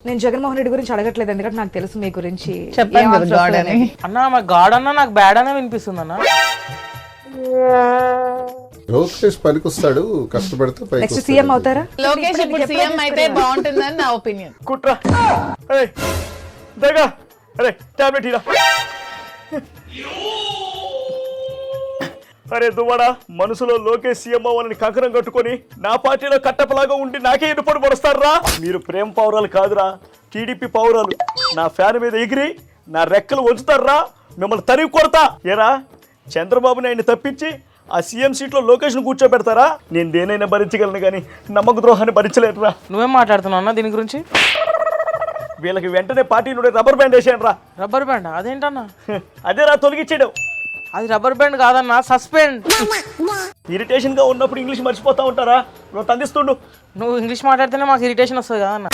నేను జగన్మోహన్ రెడ్డి గురించి అడగట్లేదు, ఎందుకంటే నాకు తెలుసు మీ గురించి. చెప్పండి కదా గాడ్ అని. అన్న మాకు గాడ్ అన్నా నాకు బ్యాడ్ అన్నా వినిపిస్తుంది అన్న. లోకేష్ పనికొస్తాడు, కష్టపడితే పైకి నెక్స్ట్ వస్తాడు. సీఎం అవుతారా? లోకేష్ ఇప్పుడు సీఎం అయితే బాగుంటుందని నా ఒపీనియన్. కుట్రా దగ్గ అరే టాబ్లెట్ ఇరా. అరే దువ్వడా, మనసులో లోకేష్ సీఎం అవ్వాలని కంకణం కట్టుకొని నా పార్టీలో కట్టపలాగా ఉండి నాకే ఎన్నుపడి పడుస్తారా? మీరు ప్రేమ పౌరాలు కాదురా, టీడీపీ పౌరాలు. నా ఫ్యాన్ మీద ఎగిరి నా రెక్కలు వంచుతారా? మిమ్మల్ని తరిగి కొడతా. ఏరా చంద్రబాబు నాయుడిని తప్పించి ఆ సీఎం సీట్లో లోకేష్ను కూర్చోబెడతారా? నేను దేనైనా భరించగలను కానీ నమ్మక ద్రోహాన్ని భరించలేదురా. నువ్వేం మాట్లాడుతున్నావు అన్న దీని గురించి? వీళ్ళకి వెంటనే పార్టీ నుండి రబ్బర్ బ్యాండ్ వేసాను రా. రబ్బర్ బ్యాండ్ అదేంటన్నా? అదేరా తొలగించాడు. అది రబ్బర్ బ్యాండ్ కాదన్న, సస్పెండ్. ఇరిటేషన్ గా ఉన్నప్పుడు ఇంగ్లీష్ మర్చిపోతా ఉంటారా? నువ్వు తందిస్తుండు. నువ్వు ఇంగ్లీష్ మాట్లాడితేనే మాకు ఇరిటేషన్ వస్తుంది కదన్న.